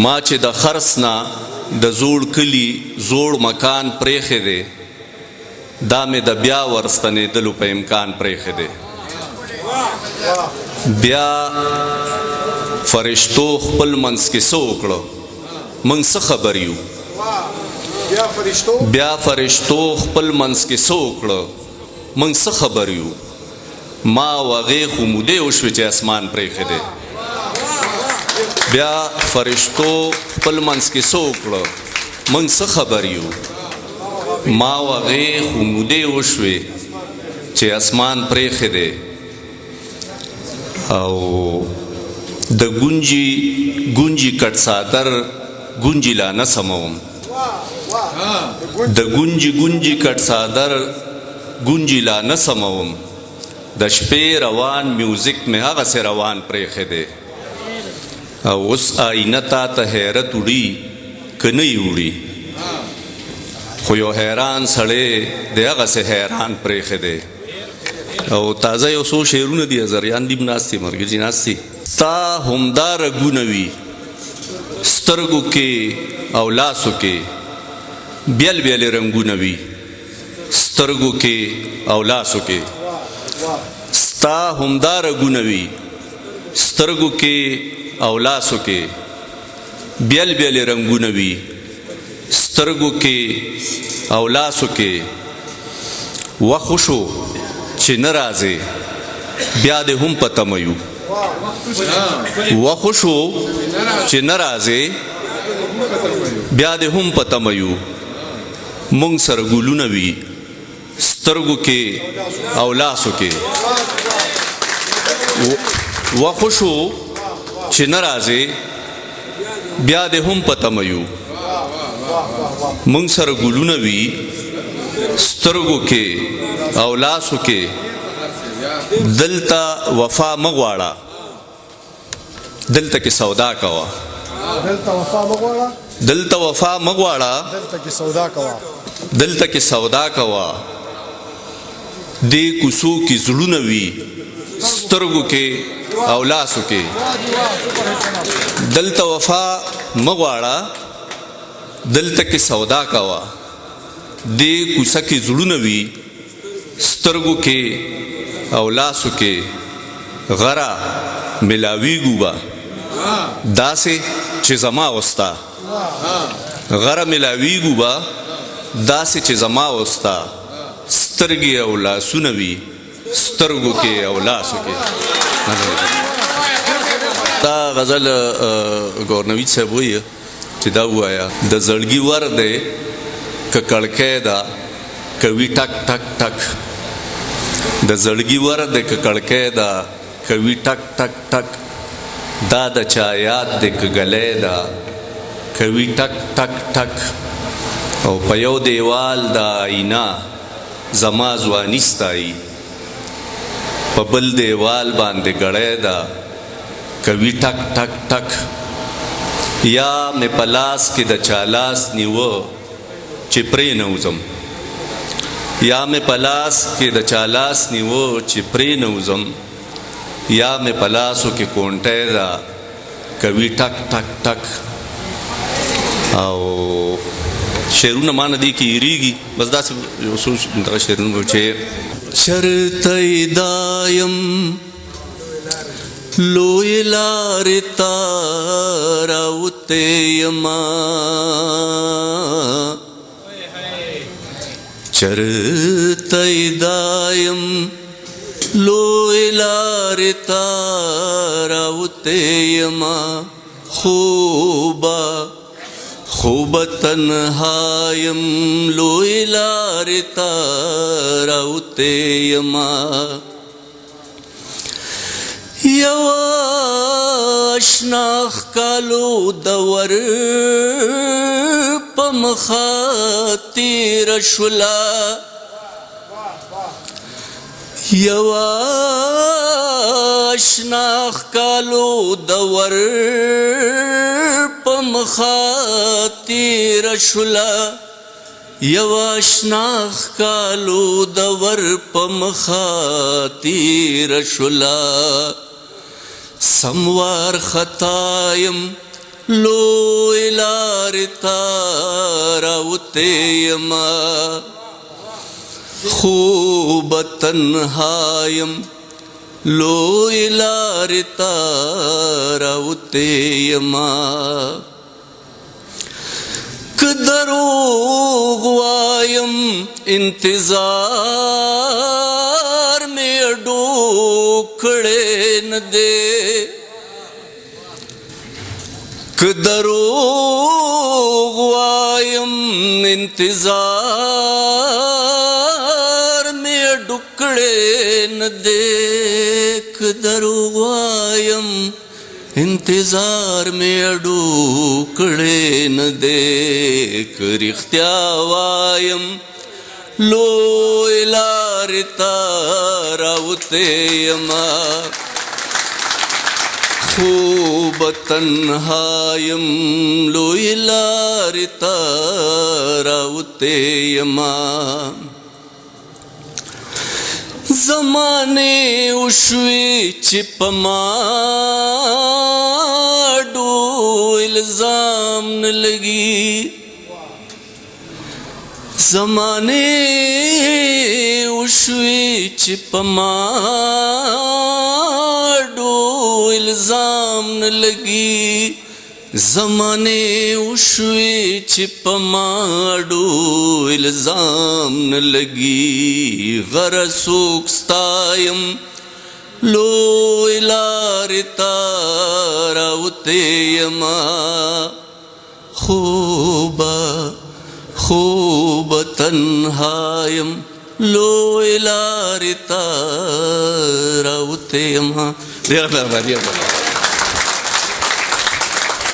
ما چې د خرڅ نه د زوړ کلي زوړ مکان پرېښی دی دا مې د بیا ورستنېدلو په امکان پرېښی دی بیا فرشتو خپل منځ کې څه وکړه موږ څه خبر یو بیا فرشتو خپل منځ کې څه وکړه موږ څه خبر یو ما او هغې خو مودې وشوې چې اسمان پرېښی دی بیا فرشتو خپل منځ کې څه وکړه موږ څه خبر یو ما او هغې خو مودې وشوې چې اسمان پرېښی دی او د ګونجي کټ څادر ګونجي لا نه سموم د ګونجي کټ څادر ګونجي لا نه سموم د شپې روان میوزیک مې هغسې روان پرېښی دی او اوس آینه تا ته حیرت وړي که نه یې وړي خو یو حیران سړی د هغسې حیران پرېښی دی او تازه یو څو شعرونه دي ازریان دي ناستي مرګجي ناستي تا همدا رګونه وي سترګو کې او لاسو کې بیل بیل رنګونه وي سترګو کې او لاسو کې ستا همدا رګونه وي سترګو کې او لاسو کې بیل بیل رنګونه وي سترګو کې او لاسو کې وخو شو چې نه راځې بیا دې هم په تمه یو وخو شو چې نه راځې بیا دې هم په تمه یو موږ سره ګلونه وي سترګو کې او لاسو کې وخو شو چې نه راځې بیا دې هم په تمه یو موږ سره ګلونه وي سترګو کې او لاسو کې دلته وفا مه غواړه دلته کې سودا کوه دلته وفا مه غواړه دلته کې سودا کوه دې کوڅو کې زړونه وي سترګو کې او لاسو کې دلته وفا مه غواړه دلته کې سودا کوه دې کوڅه کې زړونه وي سترګو کې او لاسو کې غره ملاویږو به داسې چې زما وستا غره ملاویږو به داسې چې زما وستا سترګې او لاسونه وي سترګو کې او لاسو کې دا غزل ګورنویچ صاحب وایي چې دا ووایه د زړګي ور دی که کړکۍ ده کوي ټک ټک ټک د زړګي ور دی که کړکۍ ده کوي ټک ټک ټک دا د چا یاد دی که ګلی ده کوي ټک ټک ټک او په یو دیوال د آینه زما ځواني ستایي په بل دیوال باندې ګړی ده کوي ټک ټک ټک یا مې په لاس کې د چا لاس نیوه چې پرې نه وځم یا مې په لاس کې د چا لاس نیوه چې پرې نه وځم یا مې په لاسو کې کونټۍ ده کوي ټک ټک ټک او شعرونه ما نه دي کې هېرېږي بس داسې یو څو دغه شعرونه چې چرته دایم لوی لارې ته راوتې یما چرته دایم لوی لارې ته راوتې یما خوبه تنهایم لوی لارې ته راوتې یما یو اشنا ښکالو د ور په مخه تېره شوله یو اشنا ښکالو د ور په مخه تېره شوله یو اشنا ښکالو د ور په مخه تېره شوله سموار خطایم लोय लारि तारावते यमा खूब तन्हायम लोय लारि तारावते यमा कदरोग वायम इंतजार में अडोखड़े न दे कदरोग वायम इंतजार में अडोखड़े न दे कदरोग वायम इंतजार में अडोखड़े न देख रिख्त्या वायम लोय लारि तारावते यमा खूब तन्हायम लोय लारि तारावते यमा ज़माने उश्वी चिपमाडो इल्ज़ाम न लगी ज़माने उश्वी चिपमाडो इल्ज़ाम न लगी ज़माने उश्वी चिपमाडो इल्ज़ाम न लगी गरसूक्स्तायम लोय लारि तारावते यमा खूब तन्हायम लोय लारि तारावते यमा।